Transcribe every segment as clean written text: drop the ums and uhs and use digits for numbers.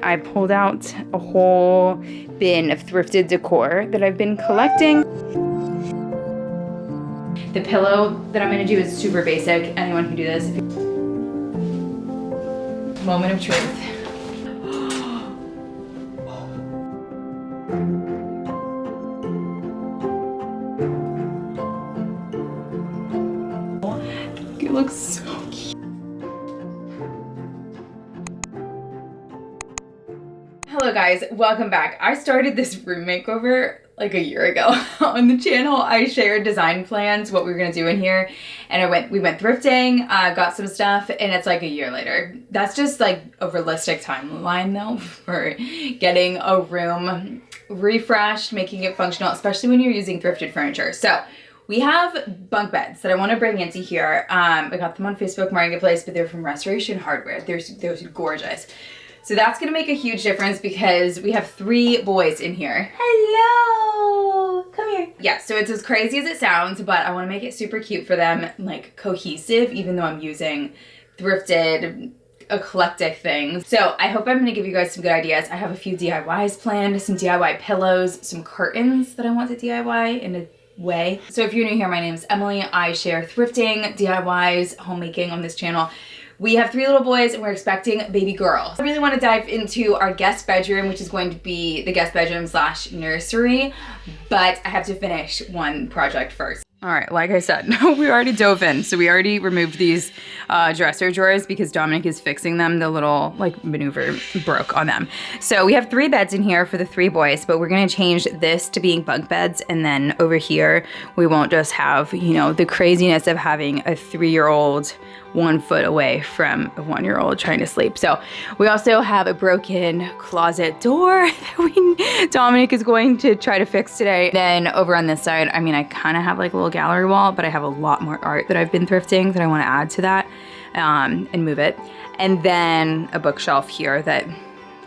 I pulled out a whole bin of thrifted decor that I've been collecting. The pillow that I'm gonna do is super basic. Anyone can do this. Moment of truth. It looks so cute. Hello guys, welcome back. I started this room makeover like a year ago on the channel. I shared design plans, what we were gonna do in here, and we went thrifting, got some stuff, and it's like a year later. That's just like a realistic timeline though for getting a room refreshed, making it functional, especially when you're using thrifted furniture. So we have bunk beds that I want to bring into here. I got them on Facebook Marketplace, but they're from Restoration Hardware. They're gorgeous. So that's gonna make a huge difference because we have 3 boys in here. Hello, come here. Yeah, so it's as crazy as it sounds, but I wanna make it super cute for them, like cohesive, even though I'm using thrifted, eclectic things. So I hope I'm gonna give you guys some good ideas. I have a few DIYs planned, some DIY pillows, some curtains that I want to DIY in a way. So if you're new here, my name is Emily. I share thrifting, DIYs, homemaking on this channel. We have 3 little boys and we're expecting baby girls. I really want to dive into our guest bedroom, which is going to be the guest bedroom / nursery, but I have to finish one project first. All right, like I said, we already dove in. So we already removed these dresser drawers because Dominic is fixing them. The little like maneuver broke on them. So we have 3 beds in here for the 3 boys, but we're gonna change this to being bunk beds. And then over here, we won't just have, you know, the craziness of having a 3-year-old 1 foot away from a 1-year-old trying to sleep. So we also have a broken closet door that Dominic is going to try to fix today. Then over on this side, I mean, I kind of have like a little gallery wall, but I have a lot more art that I've been thrifting that I want to add to that and move it. And then a bookshelf here that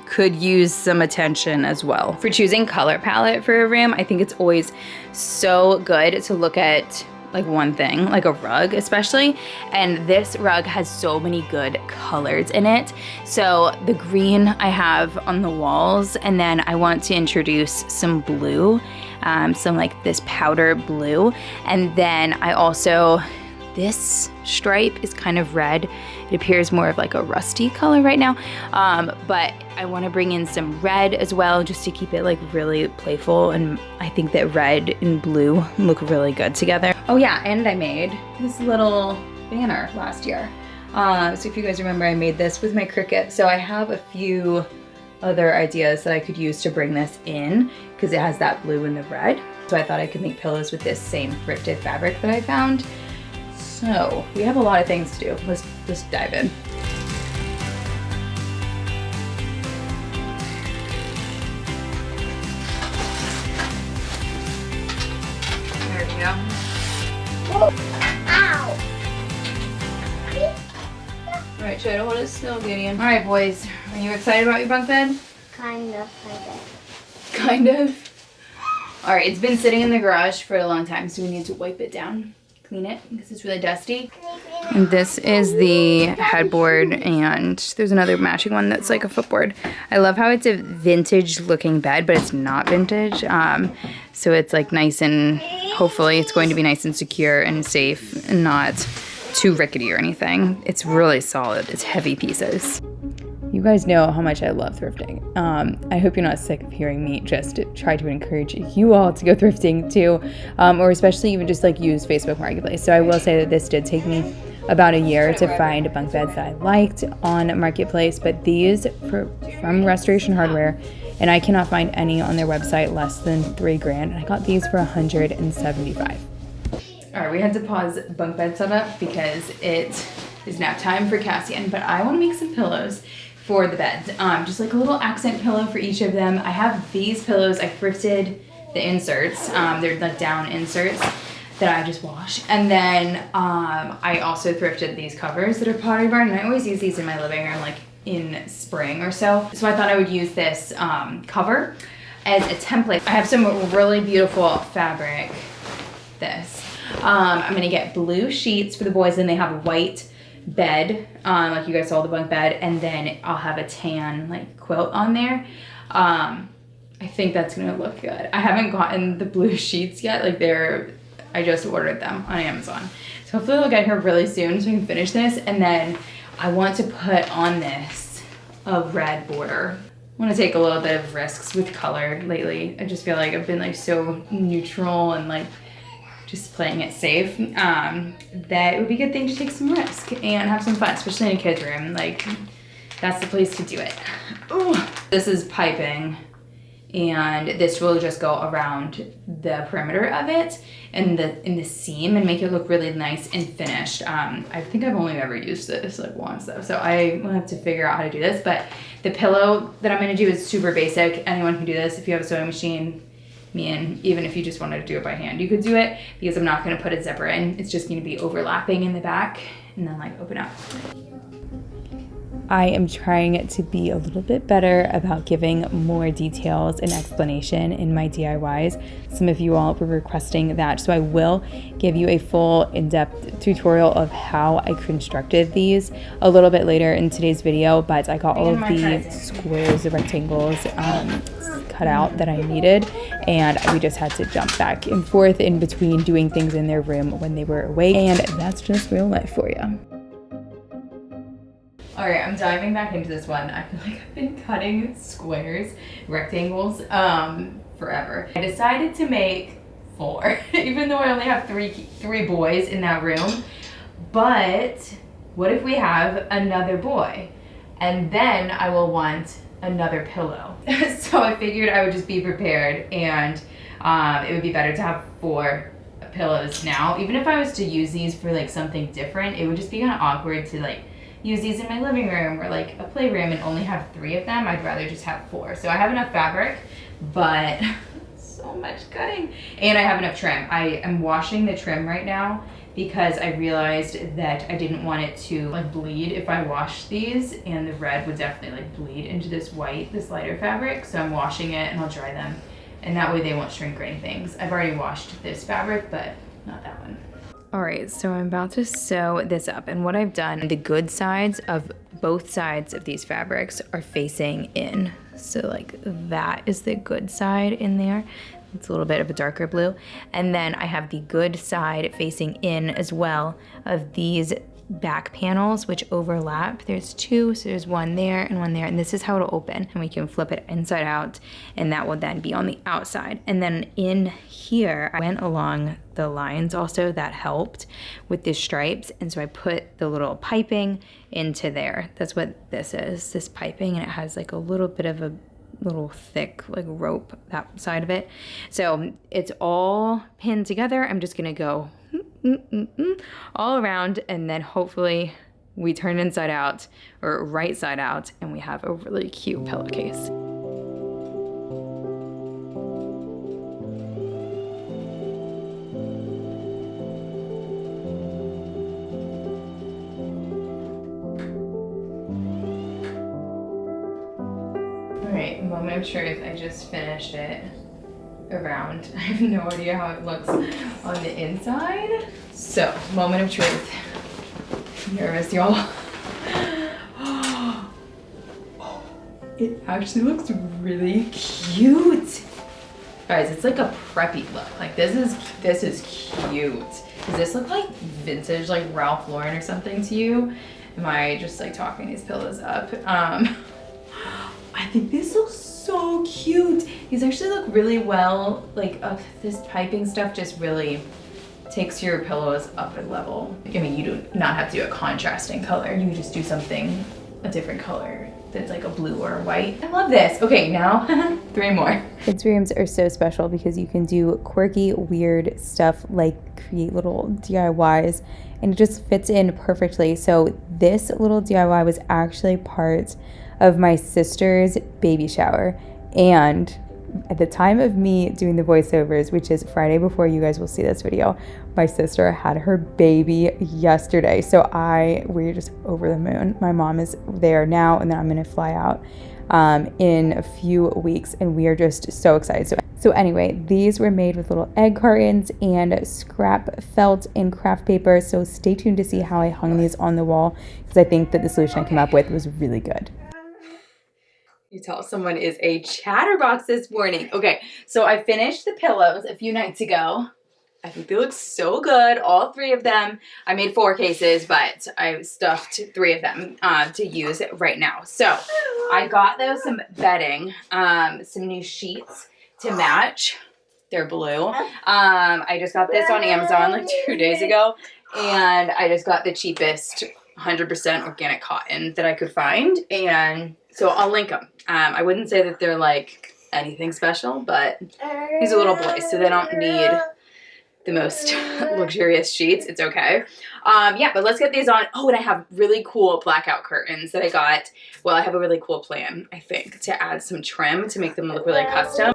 could use some attention as well. For choosing color palette for a room, I think it's always so good to look at like one thing, like a rug especially, and this rug has so many good colors in it. So the green I have on the walls, and then I want to introduce some blue, some like this powder blue, and then I also, this stripe is kind of red. It appears more of like a rusty color right now, but I want to bring in some red as well just to keep it like really playful, and I think that red and blue look really good together. Oh yeah, and I made this little banner last year. So if you guys remember, I made this with my Cricut. So I have a few other ideas that I could use to bring this in because it has that blue and the red. So I thought I could make pillows with this same thrifted fabric that I found. So we have a lot of things to do. Let's just dive in. There we go. Ow! All right, try to hold it still, Gideon. All right, boys, are you excited about your bunk bed? Kind of. Kind of. All right, it's been sitting in the garage for a long time, so we need to wipe it down, clean it, because it's really dusty. And this is the headboard, and there's another matching one that's like a footboard. I love how it's a vintage looking bed, but it's not vintage. So it's like nice, and hopefully it's going to be nice and secure and safe and not too rickety or anything. It's really solid. It's heavy pieces. You guys know how much I love thrifting. I hope you're not sick of hearing me just try to encourage you all to go thrifting too, or especially even just like use Facebook Marketplace. So I will say that this did take me about a year to find bunk beds that I liked on Marketplace, but these from Restoration Hardware, and I cannot find any on their website less than $3 grand. I got these for $175. All right, we had to pause bunk bed setup because it is nap time for Cassian, but I want to make some pillows for the beds. Just like a little accent pillow for each of them. I have these pillows. I thrifted the inserts. They're like down inserts that I just wash. And then I also thrifted these covers that are Pottery Barn, and I always use these in my living room like in spring or so. So I thought I would use this cover as a template. I have some really beautiful fabric. I'm gonna get blue sheets for the boys, and they have white bed, like you guys saw the bunk bed, and then I'll have a tan like quilt on there. I think that's gonna look good. I haven't gotten the blue sheets yet. Like I just ordered them on Amazon. So hopefully they'll get here really soon so I can finish this. And then I want to put on this a red border. I want to take a little bit of risks with color lately. I just feel like I've been like so neutral and like just playing it safe. That it would be a good thing to take some risk and have some fun, especially in a kid's room. Like that's the place to do it. Ooh. This is piping, and this will just go around the perimeter of it and in the seam and make it look really nice and finished. I think I've only ever used this like once though, so I will have to figure out how to do this. But the pillow that I'm gonna do is super basic. Anyone can do this. If you have a sewing machine, even if you just wanted to do it by hand, you could do it, because I'm not gonna put a zipper in. It's just gonna be overlapping in the back and then like open up. I am trying to be a little bit better about giving more details and explanation in my DIYs. Some of you all were requesting that, so I will give you a full in-depth tutorial of how I constructed these a little bit later in today's video, but I got all of the squares, the rectangles cut out that I needed, and we just had to jump back and forth in between doing things in their room when they were awake, and that's just real life for you. All right, I'm diving back into this one. I feel like I've been cutting squares, rectangles, forever. I decided to make 4, even though I only have three boys in that room. But what if we have another boy? And then I will want another pillow. So I figured I would just be prepared, and it would be better to have 4 pillows now. Even if I was to use these for like something different, it would just be kind of awkward to like use these in my living room or like a playroom and only have 3 of them. I'd rather just have 4. So I have enough fabric, but so much cutting. And I have enough trim. I am washing the trim right now because I realized that I didn't want it to like bleed if I washed these, and the red would definitely like bleed into this white, this lighter fabric. So I'm washing it and I'll dry them, and that way they won't shrink or anything. I've already washed this fabric, but not that one. All right, so I'm about to sew this up, and what I've done, the good sides of both sides of these fabrics are facing in. So like that is the good side in there. It's a little bit of a darker blue. And then I have the good side facing in as well of these back panels, which overlap. There's 2, so there's one there and one there, and this is how it'll open, and we can flip it inside out, and that will then be on the outside. And then in here, I went along the lines also that helped with the stripes, and so I put the little piping into there. That's what this is, this piping, and it has like a little bit of a little thick like rope, that side of it. So it's all pinned together. I'm just gonna go all around, and then hopefully we turn inside out or right side out, and we have a really cute pillowcase. All right, moment of truth. I just finished it around. I have no idea how it looks on the inside. So, moment of truth. Nervous, y'all. It actually looks really cute. Guys, it's like a preppy look. Like this is cute. Does this look like vintage, like Ralph Lauren or something to you? Am I just like talking these pillows up? I think this looks so cute. These actually look really well. Like this piping stuff just really takes your pillows up a level. I mean, you do not have to do a contrasting color. You can just do something, a different color that's like a blue or a white. I love this. Okay, now 3 more. Kids' rooms are so special because you can do quirky, weird stuff like create little DIYs, and it just fits in perfectly. So this little DIY was actually part of my sister's baby shower, and at the time of me doing the voiceovers, which is Friday before you guys will see this video, my sister had her baby yesterday. So we're just over the moon. My mom is there now, and then I'm gonna fly out in a few weeks, and we are just so excited. So So anyway, these were made with little egg cartons and scrap felt and craft paper. So stay tuned to see how I hung these on the wall, because I think that the solution I came up with was really good. You tell someone is a chatterbox this morning. Okay, so I finished the pillows a few nights ago. I think they look so good, all 3 of them. I made 4 cases, but I stuffed 3 of them to use right now. So I got those some bedding, some new sheets to match. They're blue. I just got this on Amazon like 2 days ago, and I just got the cheapest 100% organic cotton that I could find, and so I'll link them. I wouldn't say that they're like anything special, but these are little boys, so they don't need the most luxurious sheets. It's okay. Yeah, but let's get these on. Oh, and I have really cool blackout curtains that I got. Well, I have a really cool plan, I think, to add some trim to make them look really custom.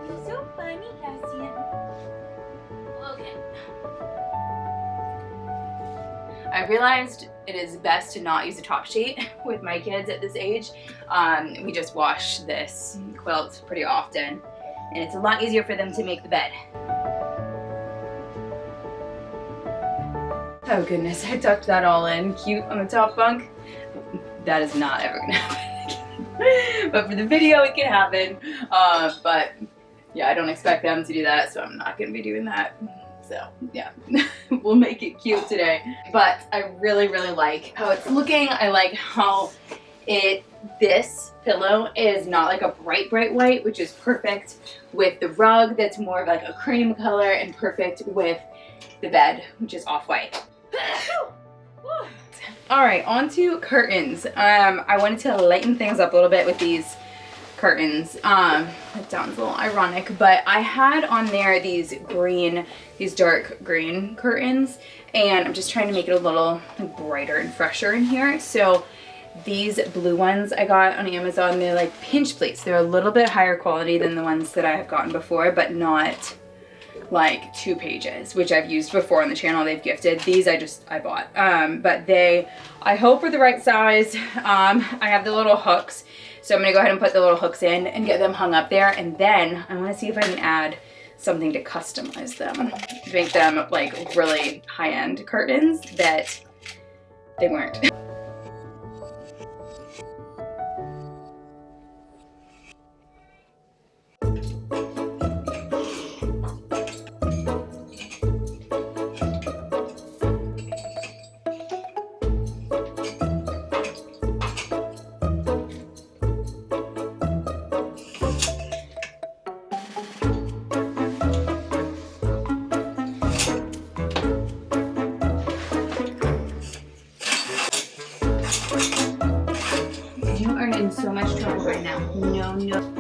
You're so funny, Cassian. Okay. I realized it is best to not use a top sheet with my kids at this age. We just wash this quilt pretty often, and it's a lot easier for them to make the bed. Oh goodness, I tucked that all in cute on the top bunk. That is not ever gonna happen again. But for the video, it can happen. But yeah, I don't expect them to do that, so I'm not gonna be doing that. So yeah, we'll make it cute today. But I really, really like how it's looking. I like how this pillow is not like a bright, bright white, which is perfect with the rug that's more of like a cream color, and perfect with the bed, which is off-white. All right, on to curtains. I wanted to lighten things up a little bit with these curtains. That sounds a little ironic, but I had on there these dark green curtains, and I'm just trying to make it a little brighter and fresher in here. So these blue ones I got on Amazon, they're like pinch pleats. They're a little bit higher quality than the ones that I have gotten before, but not like 2 pages, which I've used before on the channel. They've gifted these. I bought, but I hope are the right size. I have the little hooks, so I'm gonna go ahead and put the little hooks in and get them hung up there, and then I want to see if I can add something to customize them, make them like really high-end curtains that they weren't. In so much trouble right now. No.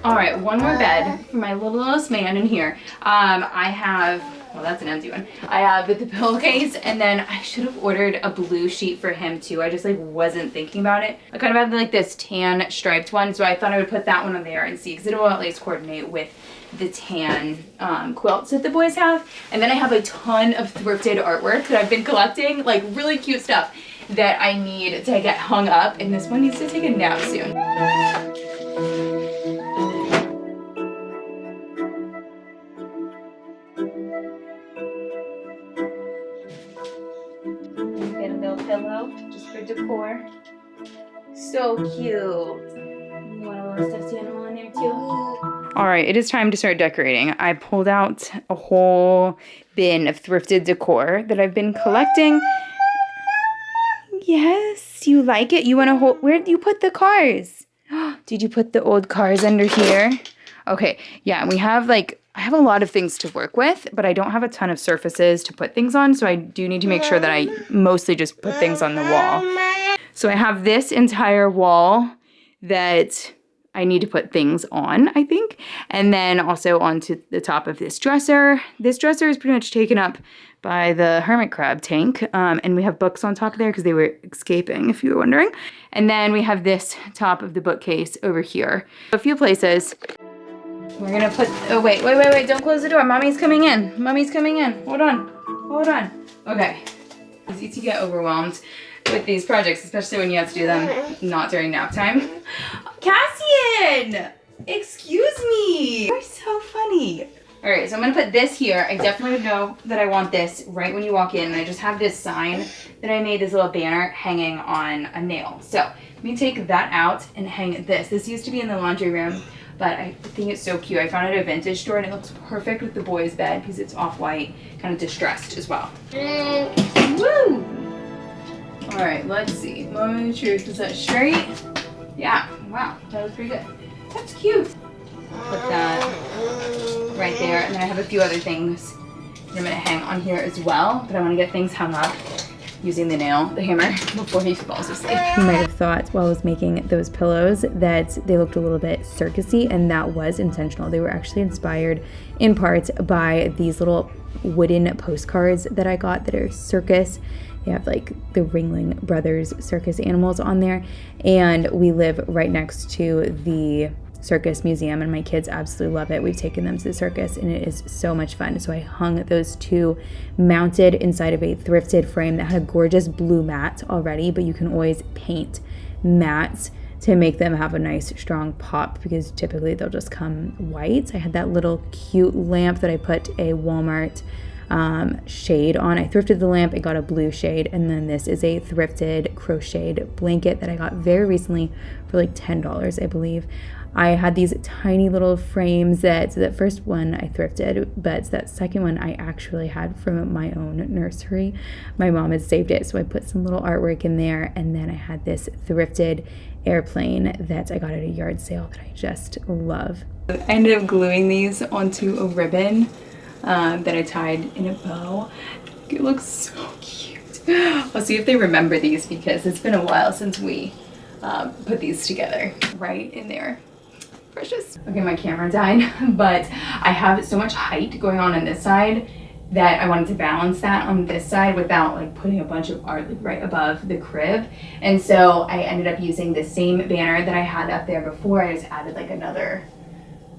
All right, one more bed for my littlest man in here. I have, well, that's an empty one. I have the pillowcase, and then I should have ordered a blue sheet for him too. I just like wasn't thinking about it. I kind of have like this tan striped one, so I thought I would put that one on there and see, because it will at least coordinate with the tan quilts that the boys have. And then I have a ton of thrifted artwork that I've been collecting, like really cute stuff that I need to get hung up, and this one needs to take a nap soon. Get a little pillow just for decor. So cute. You want a little stuffed animal in there too? All right, it is time to start decorating. I pulled out a whole bin of thrifted decor that I've been collecting. Yes, you like it? You want to hold? Where did you put the cars? Did you put the old cars under here? Okay, yeah, we have like, I have a lot of things to work with, but I don't have a ton of surfaces to put things on, so I do need to make sure that I mostly just put things on the wall. So I have this entire wall that I need to put things on, I think, and then also onto the top of this dresser. This dresser is pretty much taken up by the hermit crab tank. And we have books on top of there because they were escaping, if you were wondering. And then we have this top of the bookcase over here. A few places. We're gonna put, oh wait, don't close the door. Mommy's coming in. Mommy's coming in. Hold on. Okay. Easy to get overwhelmed with these projects, especially when you have to do them not during nap time. Cassian! Excuse me! You're so funny. All right, so I'm gonna put this here. I definitely know that I want this right when you walk in. And I just have this sign that I made, this little banner hanging on a nail. So let me take that out and hang this. This used to be in the laundry room, but I think it's so cute. I found it at a vintage store and it looks perfect with the boys' bed because it's off-white, kind of distressed as well. Woo! All right, let's see. Moment of truth, is that straight? Yeah, wow, that was pretty good. That's cute. Put that right there, and then I have a few other things that I'm gonna hang on here as well, but I wanna get things hung up using the hammer, before he falls asleep. You might have thought while I was making those pillows that they looked a little bit circusy, and that was intentional. They were actually inspired in part by these little wooden postcards that I got that are circus. They have like the Ringling Brothers circus animals on there, and we live right next to the circus museum and my kids absolutely love it. We've taken them to the circus and it is so much fun. So I hung those two mounted inside of a thrifted frame that had a gorgeous blue mat already, but you can always paint mats to make them have a nice strong pop because typically they'll just come white. I had that little cute lamp that I put a Walmart shade on. I thrifted the lamp, it got a blue shade, and then this is a thrifted crocheted blanket that I got very recently for like $10, I believe. I had these tiny little frames that first one I thrifted, but that second one I actually had from my own nursery. My mom had saved it, so I put some little artwork in there, and then I had this thrifted airplane that I got at a yard sale that I just love. I ended up gluing these onto a ribbon that I tied in a bow. It looks so cute. I'll see if they remember these because it's been a while since we put these together. Right in there. Precious. Okay, my camera died, but I have so much height going on this side that I wanted to balance that on this side without like putting a bunch of art like right above the crib. And so I ended up using the same banner that I had up there before. I just added like another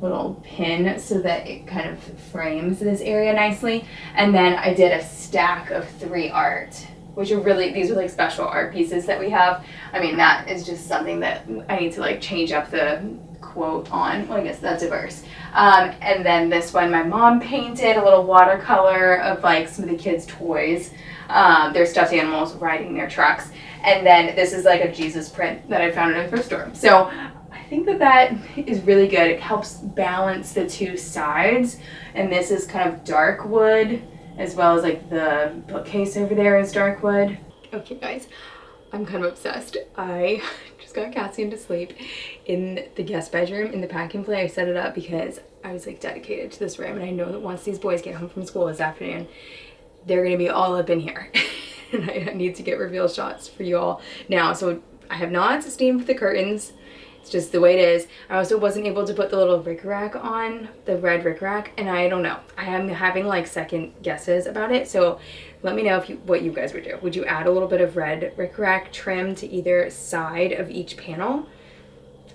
little pin so that it kind of frames this area nicely. And then I did a stack of 3 art, which are really, these are like special art pieces that we have. I mean, that is just something that I need to like change up the quote on. Well, I guess that's a verse. And then this one my mom painted, a little watercolor of like some of the kids' toys, their stuffed animals riding their trucks. And then this is like a Jesus print that I found in a thrift store. So I think that is really good. It helps balance the two sides. And this is kind of dark wood, as well as like the bookcase over there is dark wood. Okay guys, I'm kind of obsessed. I just got Cassian to sleep in the guest bedroom in the pack-and play. I set it up because I was like dedicated to this room, and I know that once these boys get home from school this afternoon, they're gonna be all up in here. And I need to get reveal shots for you all now. So I have not steamed the curtains. It's just the way it is. I also wasn't able to put the little rickrack on, the red rickrack, and I don't know. I am having like second guesses about it. So let me know what you guys would do. Would you add a little bit of red rickrack trim to either side of each panel?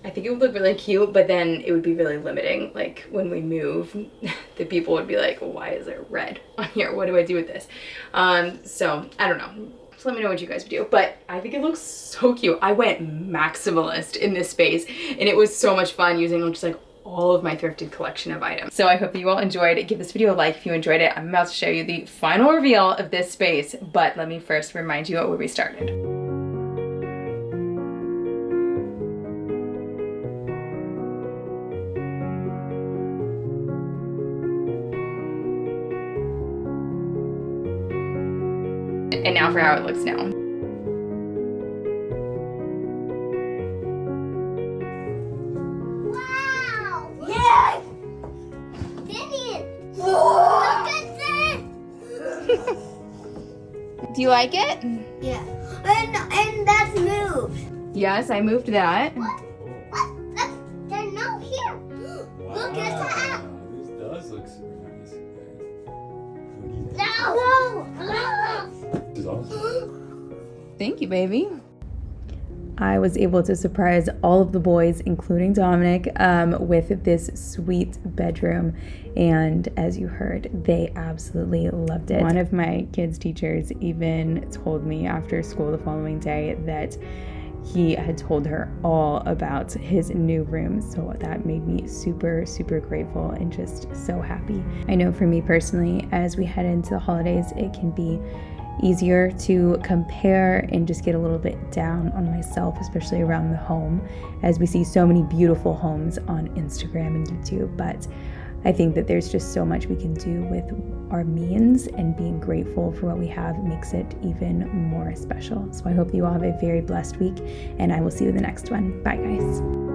I think it would look really cute, but then it would be really limiting. Like when we move, the people would be like, well, why is there red on here? What do I do with this? So I don't know. So let me know what you guys would do, but I think it looks so cute. I went maximalist in this space, and it was so much fun using just like all of my thrifted collection of items. So I hope that you all enjoyed it. Give this video a like if you enjoyed it. I'm about to show you the final reveal of this space, but let me first remind you where we started. And now for how it looks now. Wow! Yeah! Vivian! Look at this! Do you like it? Yeah. And that's moved. Yes, I moved that. What? They're not here. Wow. Look at that. This does look super nice. No! Thank you, baby. I was able to surprise all of the boys, including Dominic, with this sweet bedroom. And as you heard, they absolutely loved it. One of my kids' teachers even told me after school the following day that he had told her all about his new room. So that made me super, super grateful and just so happy. I know for me personally, as we head into the holidays, it can be easier to compare and just get a little bit down on myself, especially around the home, as we see so many beautiful homes on Instagram and YouTube. But I think that there's just so much we can do with our means, and being grateful for what we have makes it even more special. So I hope you all have a very blessed week, and I will see you in the next one. Bye, guys.